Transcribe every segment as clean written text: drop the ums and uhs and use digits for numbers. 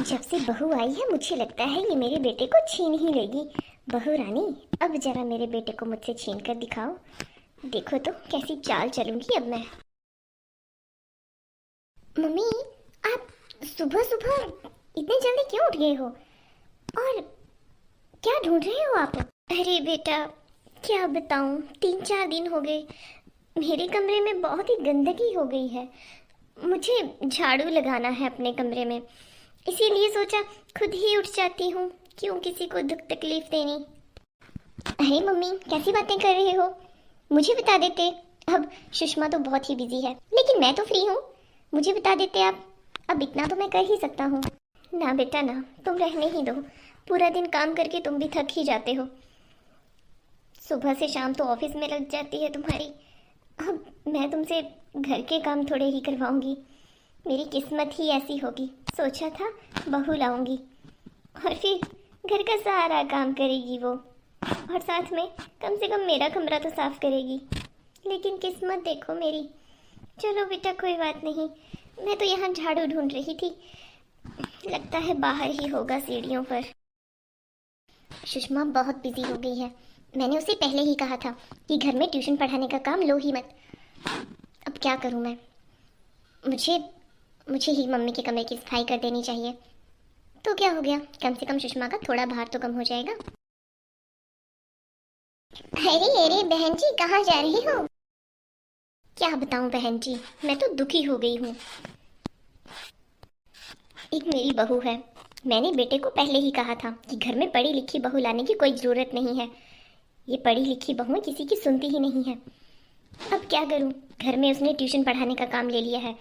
जब से बहू आई है मुझे लगता है ये मेरे बेटे को छीन ही लेगी। बहू रानी, अब जरा मेरे बेटे को मुझसे छीन कर दिखाओ। देखो तो कैसी चाल चलूंगी अब मैं। मम्मी, आप सुबह सुबह इतने जल्दी क्यों उठ गए हो और क्या ढूंढ रहे हो आप? अरे बेटा, क्या बताऊं, 3-4 दिन हो गए मेरे कमरे में बहुत ही गंदगी हो गई है। मुझे झाड़ू लगाना है अपने कमरे में, इसीलिए सोचा खुद ही उठ जाती हूँ, क्यों किसी को दुख तकलीफ देनी। अरे मम्मी, कैसी बातें कर रहे हो? मुझे बता देते। अब सुषमा तो बहुत ही बिजी है, लेकिन मैं तो फ्री हूँ, मुझे बता देते आप। अब इतना तो मैं कर ही सकता हूँ। ना बेटा ना, तुम रहने ही दो। पूरा दिन काम करके तुम भी थक ही जाते हो, सुबह से शाम तो ऑफिस में लग जाती है तुम्हारी। अब मैं तुमसे घर के काम थोड़े ही करवाऊंगी। मेरी किस्मत ही ऐसी होगी, सोचा था बहू लाऊंगी और फिर घर का सारा काम करेगी वो, और साथ में कम से कम मेरा कमरा तो साफ करेगी। लेकिन किस्मत देखो मेरी। चलो बेटा, कोई बात नहीं, मैं तो यहाँ झाड़ू ढूंढ रही थी, लगता है बाहर ही होगा सीढ़ियों पर। सुषमा बहुत बिजी हो गई है, मैंने उसे पहले ही कहा था कि घर में ट्यूशन पढ़ाने का काम लो ही मत। अब क्या करूँ मैं? मुझे मुझे ही मम्मी के कमरे की सफाई कर देनी चाहिए, तो क्या हो गया, कम से कम सुषमा का थोड़ा भार तो कम हो जाएगा। अरे अरे बहन जी, कहाँ जा रही हो? क्या बताऊं बहन जी, मैं तो दुखी हो गई हूँ। एक मेरी बहू है, मैंने बेटे को पहले ही कहा था कि घर में पढ़ी लिखी बहू लाने की कोई ज़रूरत नहीं है। ये पढ़ी लिखी बहुएं किसी की सुनती ही नहीं है। अब क्या करूं, घर में उसने ट्यूशन पढ़ाने का काम ले लिया है।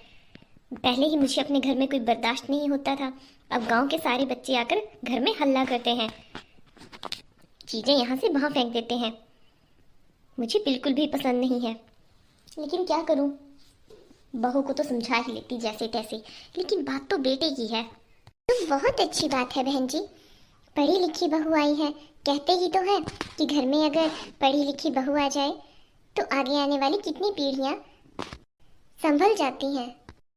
पहले ही मुझे अपने घर में कोई बर्दाश्त नहीं होता था, अब गांव के सारे बच्चे आकर घर में हल्ला करते हैं, चीज़ें यहाँ से वहाँ फेंक देते हैं। मुझे बिल्कुल भी पसंद नहीं है, लेकिन क्या करूं, बहू को तो समझा ही लेती जैसे तैसे, लेकिन बात तो बेटे की है। तो बहुत अच्छी बात है बहन जी, पढ़ी लिखी बहू आई है। कहते ही तो है कि घर में अगर पढ़ी लिखी बहू आ जाए तो आगे आने वाली कितनी पीढ़ियां संभल जाती हैं।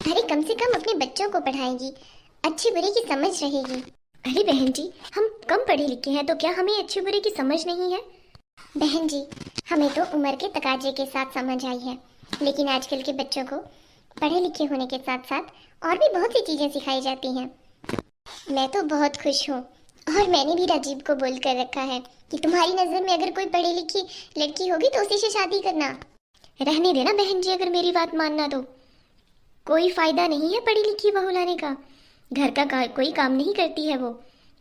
अरे कम से कम अपने बच्चों को पढ़ाएगी, अच्छी बुरे की समझ रहेगी। अरे बहन जी, हम कम पढ़े लिखे हैं तो क्या हमें अच्छे बुरे की समझ नहीं है? बहन जी, हमें तो उम्र के तकाजे के साथ समझ आई है, लेकिन आजकल के बच्चों को पढ़े लिखे होने के साथ साथ और भी बहुत सी चीज़ें सिखाई जाती हैं। मैं तो बहुत खुश हूँ, और मैंने भी राजीव को बोल कर रखा है कि तुम्हारी नज़र में अगर कोई पढ़ी लिखी लड़की होगी तो उसी से शादी करना। रहने देना बहन जी, अगर मेरी बात मानना तो कोई फ़ायदा नहीं है पढ़ी लिखी बहू लाने का। घर का कोई काम नहीं करती है वो,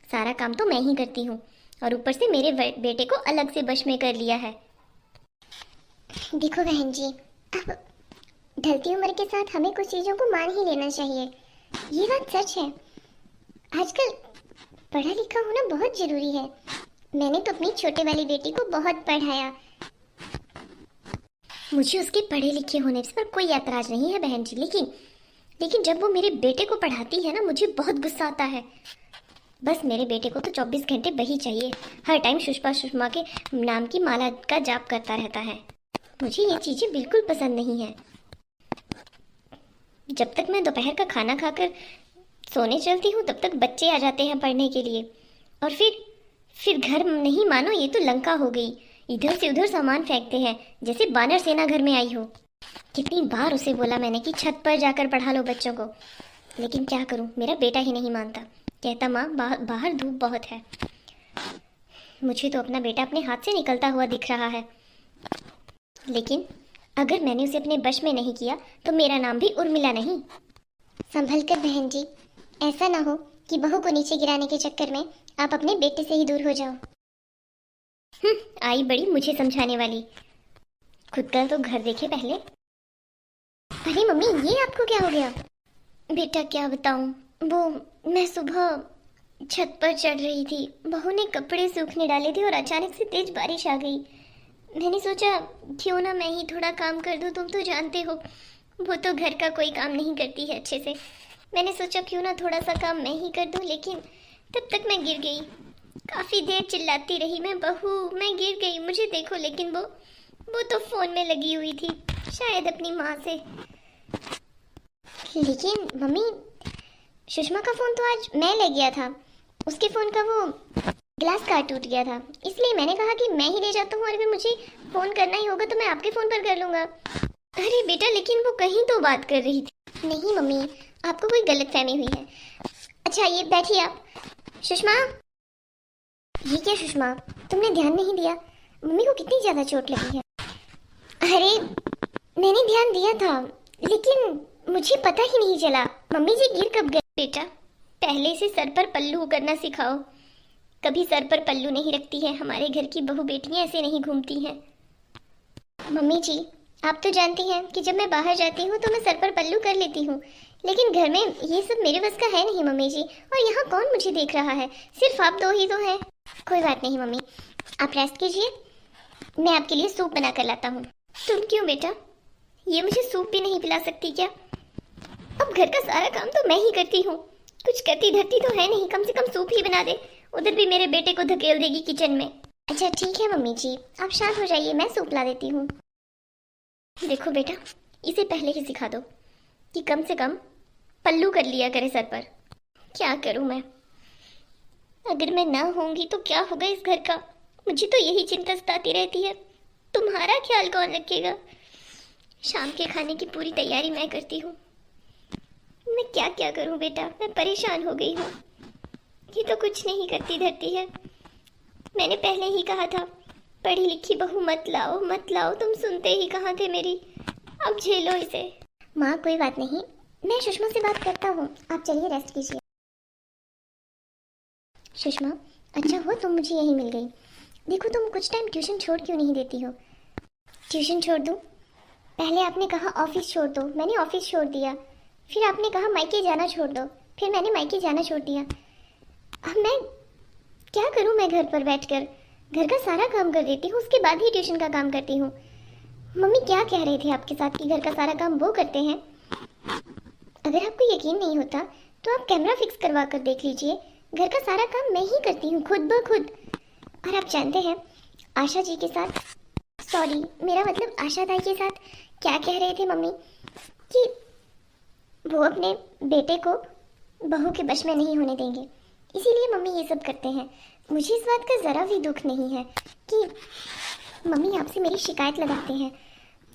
सारा काम तो मैं ही करती हूँ, और ऊपर से मेरे बेटे को अलग से बश में कर लिया है। देखो बहन जी, अब ढलती उम्र के साथ हमें कुछ चीज़ों को मान ही लेना चाहिए, ये बात सच है। आजकल पढ़ा लिखा होना बहुत ज़रूरी है। मैंने तो अपनी छोटे वाली बेटी को बहुत पढ़ाया, मुझे उसके पढ़े लिखे होने पर कोई ऐतराज नहीं है बहन जी, लेकिन जब वो मेरे बेटे को पढ़ाती है ना, मुझे बहुत गुस्सा आता है। बस मेरे बेटे को तो 24 घंटे वही चाहिए, हर टाइम सुषमा सुषमा के नाम की माला का जाप करता रहता है। मुझे ये चीज़ें बिल्कुल पसंद नहीं है। जब तक मैं दोपहर का खाना खाकर सोने चलती हूँ तब तक बच्चे आ जाते हैं पढ़ने के लिए, और फिर घर नहीं मानो ये तो लंका हो गई, इधर से उधर सामान फेंकते हैं जैसे बानर सेना घर में आई हो। कितनी बार उसे बोला मैंने कि छत पर जाकर पढ़ा लो बच्चों को, लेकिन क्या करूं, मेरा बेटा ही नहीं मानता, कहता माँ बाहर धूप बहुत है। मुझे तो अपना बेटा अपने हाथ से निकलता हुआ दिख रहा है, लेकिन अगर मैंने उसे अपने बश में नहीं किया तो मेरा नाम भी उर्मिला नहीं। संभल कर बहन जी, ऐसा ना हो कि बहू को नीचे गिराने के चक्कर में आप अपने बेटे से ही दूर हो जाओ। आई बड़ी मुझे समझाने वाली, खुद का तो घर देखे पहले। अरे मम्मी, ये आपको क्या हो गया? बेटा क्या बताऊं, वो मैं सुबह छत पर चढ़ रही थी, बहू ने कपड़े सूखने डाले थे और अचानक से तेज बारिश आ गई। मैंने सोचा क्यों ना मैं ही थोड़ा काम कर दूं, तुम तो जानते हो वो तो घर का कोई काम नहीं करती है अच्छे से। मैंने सोचा क्यों ना थोड़ा सा काम मैं ही कर दूं, लेकिन तब तक मैं गिर गई। काफ़ी देर चिल्लाती रही मैं, बहू मैं गिर गई, मुझे देखो, लेकिन वो तो फ़ोन में लगी हुई थी, शायद अपनी माँ से। लेकिन मम्मी, सुषमा का फ़ोन तो आज मैं ले गया था, उसके फ़ोन का वो ग्लास कार्ड टूट गया था, इसलिए मैंने कहा कि मैं ही ले जाता हूँ और अगर मुझे फ़ोन करना ही होगा तो मैं आपके फ़ोन पर कर लूँगा। अरे बेटा, लेकिन वो कहीं तो बात कर रही थी। नहीं मम्मी, आपको कोई गलतफहमी हुई है। अच्छा ये बैठिए आप। सुषमा, ये क्या सुषमा, तुमने ध्यान नहीं दिया? मम्मी को कितनी ज़्यादा चोट लगी है। अरे मैंने ध्यान दिया था, लेकिन मुझे पता ही नहीं चला। मम्मी जी गिर कब गए? बेटा, पहले से सर पर पल्लू करना सिखाओ। कभी सर पर पल्लू नहीं रखती है, हमारे घर की बहू बेटियां ऐसे नहीं घूमती हैं। मम्मी जी, आप तो जानती हैं कि जब मैं बाहर जाती हूँ तो मैं सर पर पल्लू कर लेती हूँ, लेकिन घर में ये सब मेरे बस का है नहीं मम्मी जी। और यहाँ कौन मुझे देख रहा है? सिर्फ आप दो ही तो हैं। कोई बात नहीं मम्मी, आप रेस्ट कीजिए, मैं आपके लिए सूप बना कर लाता हूँ। तुम क्यों बेटा, ये मुझे सूप भी नहीं पिला सकती क्या? अब घर का सारा काम तो मैं ही करती हूँ, कुछ करती धरती तो है नहीं, कम से कम सूप ही बना दे। उधर भी मेरे बेटे को धकेल देगी किचन में। अच्छा ठीक है मम्मी जी, आप शांत हो जाइए, मैं सूप ला देती हूँ। देखो बेटा, इसे पहले ही सिखा दो कि कम से कम पल्लू कर लिया करे सर पर। क्या करूँ मैं? अगर मैं ना होंगी तो क्या होगा इस घर का? मुझे तो यही चिंता सताती रहती है, तुम्हारा ख्याल कौन रखेगा? शाम के खाने की पूरी तैयारी मैं करती हूँ। मैं क्या क्या करूँ बेटा, मैं परेशान हो गई हूँ। ये तो कुछ नहीं करती धरती है। मैंने पहले ही कहा था पढ़ी लिखी बहू मत लाओ मत लाओ, तुम सुनते ही कहाँ थे मेरी। अब झेलो इसे। माँ कोई बात नहीं, मैं सुषमा से बात करता हूँ, आप चलिए रेस्ट कीजिए। सुषमा, अच्छा हो तुम मुझे यहीं मिल गई। देखो तुम कुछ टाइम ट्यूशन छोड़ क्यों नहीं देती हो? ट्यूशन छोड़ दूँ? पहले आपने कहा ऑफिस छोड़ दो, मैंने ऑफिस छोड़ दिया। फिर आपने कहा मायके जाना छोड़ दो, फिर मैंने मायके जाना छोड़ दिया। अब मैं क्या करूं? मैं घर पर बैठकर घर का सारा काम कर देती हूँ, उसके बाद ही ट्यूशन का काम करती हूँ। मम्मी क्या कह रहे थे आपके साथ कि घर का सारा काम वो करते हैं? अगर आपको यकीन नहीं होता तो आप कैमरा फिक्स करवा कर देख लीजिए, घर का सारा काम मैं ही करती हूँ खुद ब खुद। और आप जानते हैं आशा जी के साथ, सॉरी मेरा मतलब आशा ताई के साथ क्या कह रहे थे मम्मी कि वो अपने बेटे को बहू के वश में नहीं होने देंगे, इसीलिए मम्मी ये सब करते हैं। मुझे इस बात का ज़रा भी दुख नहीं है कि मम्मी आपसे मेरी शिकायत लगाते हैं।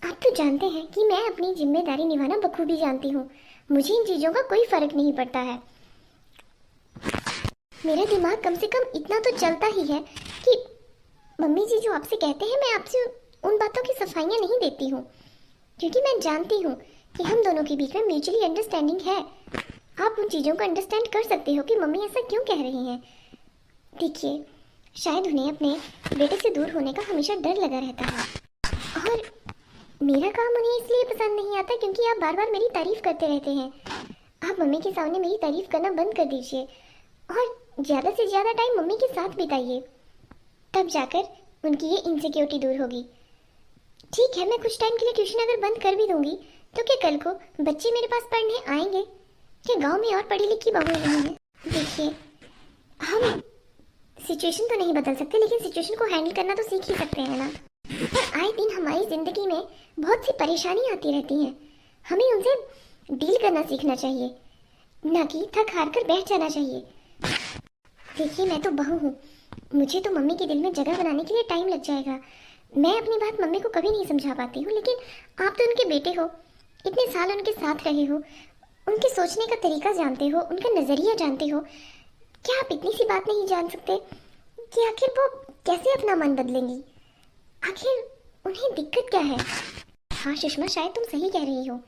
आप तो जानते हैं कि मैं अपनी जिम्मेदारी निभाना बखूबी जानती हूँ, मुझे इन चीज़ों का कोई फर्क नहीं पड़ता है। मेरा दिमाग कम से कम इतना तो चलता ही है कि मम्मी जी जो आपसे कहते हैं मैं आपसे उन बातों की सफाइयाँ नहीं देती हूँ, क्योंकि मैं जानती हूँ कि हम दोनों के बीच में म्यूचुअली अंडरस्टैंडिंग है। आप उन चीज़ों को अंडरस्टैंड कर सकते हो कि मम्मी ऐसा क्यों कह रही हैं। देखिए, शायद उन्हें अपने बेटे से दूर होने का हमेशा डर लगा रहता है, और मेरा काम उन्हें इसलिए पसंद नहीं आता क्योंकि आप बार बार मेरी तारीफ करते रहते हैं। आप मम्मी के सामने मेरी तारीफ करना बंद कर दीजिए और ज़्यादा से ज़्यादा टाइम मम्मी के साथ बिताइए, तब जाकर उनकी ये इनसिक्योरिटी दूर होगी। ठीक है, मैं कुछ टाइम के लिए ट्यूशन अगर बंद कर भी दूंगी तो क्या कल को बच्चे मेरे पास पढ़ने आएंगे? क्या गांव में और पढ़ी लिखी बहुएं नहीं हैं? देखिए, हम सिचुएशन तो नहीं बदल सकते, लेकिन सिचुएशन को हैंडल करना तो सीख ही सकते हैं ना। पर आए दिन हमारी ज़िंदगी में बहुत सी परेशानी आती रहती हैं, हमें उनसे डील करना सीखना चाहिए, ना कि थक हार कर बैठ जाना चाहिए। देखिए, मैं तो बहू हूँ, मुझे तो मम्मी के दिल में जगह बनाने के लिए टाइम लग जाएगा। मैं अपनी बात मम्मी को कभी नहीं समझा पाती हूँ, लेकिन आप तो उनके बेटे हो, इतने साल उनके साथ रहे हो, उनके सोचने का तरीका जानते हो, उनका नज़रिया जानते हो। क्या आप इतनी सी बात नहीं जान सकते कि आखिर वो कैसे अपना मन बदलेंगी? आखिर उन्हें दिक्कत क्या है? हाँ सुषमा, शायद तुम सही कह रही हो।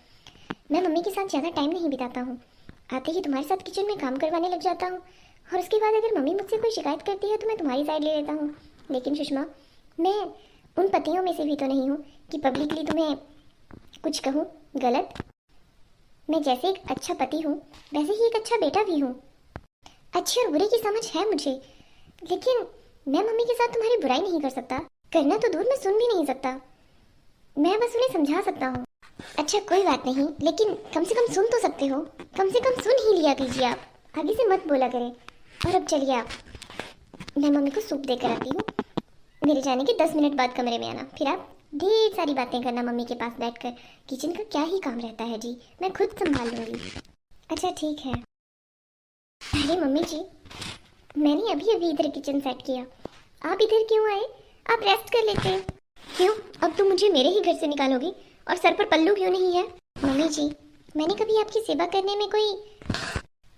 मैं मम्मी के साथ ज़्यादा टाइम नहीं बिताता हूँ, आते ही तुम्हारे साथ किचन में काम करवाने लग जाता हूँ, और उसके बाद अगर मम्मी मुझसे कोई शिकायत करती है तो मैं तुम्हारी साइड ले लेता हूँ। लेकिन सुषमा, मैं उन पतियों में से भी तो नहीं हूँ कि पब्लिकली तुम्हें कुछ कहूँ गलत। मैं जैसे एक अच्छा पति हूँ वैसे ही एक अच्छा बेटा भी हूँ। अच्छे और बुरे की समझ है मुझे, लेकिन मैं मम्मी के साथ तुम्हारी बुराई नहीं कर सकता, करना तो दूर, मैं सुन भी नहीं सकता, मैं बस उन्हें समझा सकता हूँ। अच्छा कोई बात नहीं, लेकिन कम से कम सुन तो सकते हो, कम से कम सुन ही लिया कीजिए, आप आगे से मत बोला करें। और अब चलिए आप, मैं मम्मी को सूप देकर आती हूँ। मेरे जाने के 10 मिनट बाद कमरे में आना, फिर आप ढेर सारी बातें करना मम्मी के पास बैठकर। किचन का क्या ही काम रहता है जी, मैं खुद संभाल लूँगी। अच्छा ठीक है। अरे मम्मी जी, मैंने अभी अभी इधर किचन सेट किया, आप इधर क्यों आए? आप रेस्ट कर लेते हैं। क्यों, अब तुम मुझे मेरे ही घर से निकालोगी? और सर पर पल्लू क्यों नहीं है? मम्मी जी, मैंने कभी आपकी सेवा करने में कोई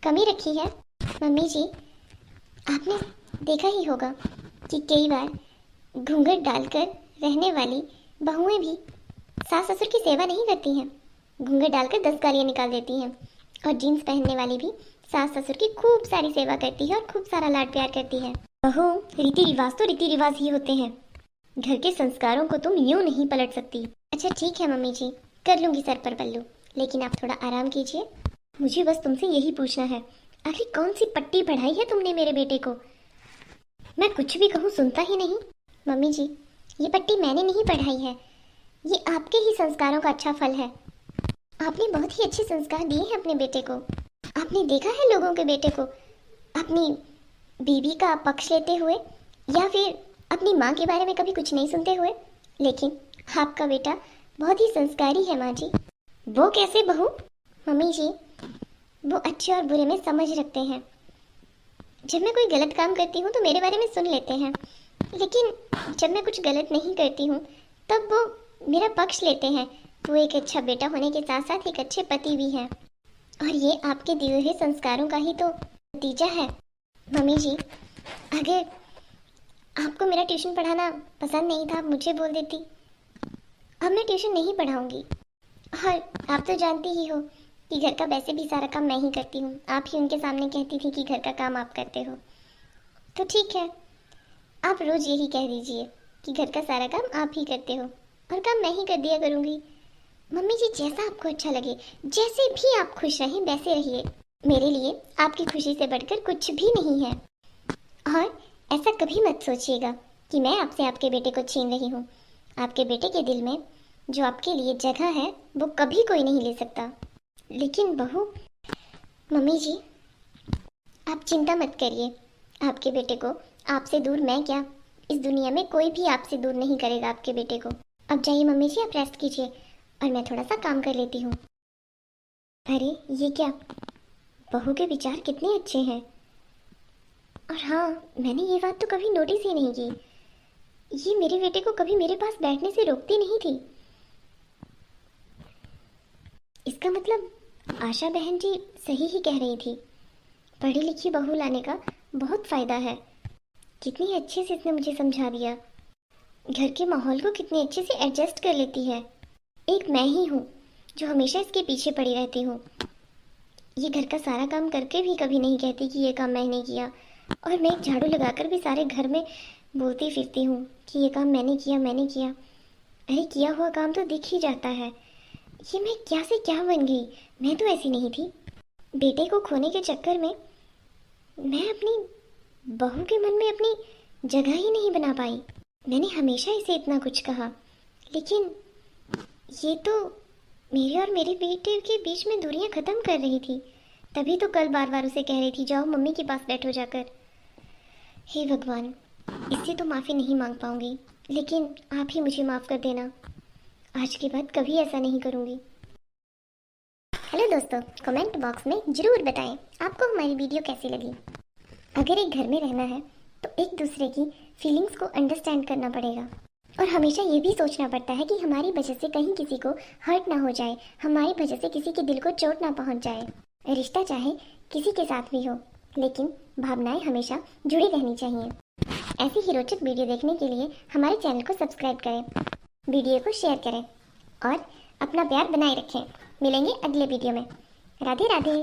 कमी रखी है? मम्मी जी, आपने देखा ही होगा कि कई बार घूंघट डालकर रहने वाली बहुएं भी सास ससुर की सेवा नहीं करती हैं। घूंघट डालकर 10 गालियाँ निकाल देती हैं। और जीन्स पहनने वाली भी सास ससुर की खूब सारी सेवा करती है और खूब सारा लाड प्यार करती है। बहू, रीति रिवाज तो रीति रिवाज ही होते हैं, घर के संस्कारों को तुम यूं नहीं पलट सकती। अच्छा ठीक है मम्मी जी, कर लूंगी सर पर पल्लू, लेकिन आप थोड़ा आराम कीजिए। मुझे बस तुमसे यही पूछना है, आखिर कौन सी पट्टी पढ़ाई है तुमने मेरे बेटे को? मैं कुछ भी कहूँ सुनता ही नहीं। मम्मी जी, ये पट्टी मैंने नहीं पढ़ाई है, ये आपके ही संस्कारों का अच्छा फल है। आपने बहुत ही अच्छे संस्कार दिए हैं अपने बेटे को। आपने देखा है लोगों के बेटे को अपनी बीवी का पक्ष लेते हुए या फिर अपनी माँ के बारे में कभी कुछ नहीं सुनते हुए, लेकिन आपका बेटा बहुत ही संस्कारी है माँ जी। वो कैसे बहू? मम्मी जी, वो अच्छे और बुरे में समझ रखते हैं। जब मैं कोई गलत काम करती हूँ तो मेरे बारे में सुन लेते हैं, लेकिन जब मैं कुछ गलत नहीं करती हूँ तब वो मेरा पक्ष लेते हैं। वो एक अच्छा बेटा होने के साथ साथ एक अच्छे पति भी हैं, और ये आपके दिए हुए संस्कारों का ही तो नतीजा है। मम्मी जी, अगर आपको मेरा ट्यूशन पढ़ाना पसंद नहीं था, आप मुझे बोल देती। अब मैं ट्यूशन नहीं पढ़ाऊंगी। और आप तो जानती ही हो कि घर का वैसे भी सारा काम मैं ही करती हूँ। आप ही उनके सामने कहती थी कि घर का काम आप करते हो, तो ठीक है, आप रोज यही कह दीजिए कि घर का सारा काम आप ही करते हो और काम मैं ही कर दिया करूँगी। मम्मी जी, जैसा आपको अच्छा लगे, जैसे भी आप खुश रहें वैसे रहिए। मेरे लिए आपकी खुशी से बढ़कर कुछ भी नहीं है। और ऐसा कभी मत सोचिएगा कि मैं आपसे आपके बेटे को छीन रही हूँ। आपके बेटे के दिल में जो आपके लिए जगह है वो कभी कोई नहीं ले सकता। लेकिन बहू, मम्मी जी, आप चिंता मत करिए। आपके बेटे को आपसे दूर मैं क्या, इस दुनिया में कोई भी आपसे दूर नहीं करेगा आपके बेटे को। अब जाइए मम्मी जी, आप रेस्ट कीजिए और मैं थोड़ा सा काम कर लेती हूँ। अरे ये क्या, बहू के विचार कितने अच्छे हैं। और हाँ, मैंने ये बात तो कभी नोटिस ही नहीं की, ये मेरे बेटे को कभी मेरे पास बैठने से रोकती नहीं थी। इसका मतलब आशा बहन जी सही ही कह रही थी, पढ़ी लिखी बहू लाने का बहुत फ़ायदा है। कितनी अच्छे से इसने मुझे समझा दिया, घर के माहौल को कितने अच्छे से एडजस्ट कर लेती है। एक मैं ही हूँ जो हमेशा इसके पीछे पड़ी रहती हूँ। ये घर का सारा काम करके भी कभी नहीं कहती कि ये काम मैंने किया, और मैं एक झाड़ू लगाकर भी सारे घर में बोलती फिरती हूँ कि ये काम मैंने किया, मैंने किया। अरे किया हुआ काम तो दिख ही जाता है। ये मैं क्या से क्या बन गई, मैं तो ऐसी नहीं थी। बेटे को खोने के चक्कर में मैं अपनी बहू के मन में अपनी जगह ही नहीं बना पाई। मैंने हमेशा इसे इतना कुछ कहा, लेकिन ये तो मेरे और मेरे बेटे के बीच में दूरियां ख़त्म कर रही थी। तभी तो कल बार बार उसे कह रही थी जाओ मम्मी के पास बैठो जाकर। हे भगवान, इससे तो माफ़ी नहीं मांग पाऊंगी, लेकिन आप ही मुझे माफ़ कर देना। आज के बाद कभी ऐसा नहीं करूंगी। हेलो दोस्तों, कमेंट बॉक्स में ज़रूर बताएं आपको हमारी वीडियो कैसी लगी। अगर एक घर में रहना है तो एक दूसरे की फीलिंग्स को अंडरस्टैंड करना पड़ेगा, और हमेशा ये भी सोचना पड़ता है कि हमारी वजह से कहीं किसी को हर्ट ना हो जाए, हमारी वजह से किसी के दिल को चोट ना पहुंच जाए। रिश्ता चाहे किसी के साथ भी हो, लेकिन भावनाएं हमेशा जुड़ी रहनी चाहिए। ऐसी ही रोचक वीडियो देखने के लिए हमारे चैनल को सब्सक्राइब करें, वीडियो को शेयर करें और अपना प्यार बनाए रखें। मिलेंगे अगले वीडियो में। राधे राधे।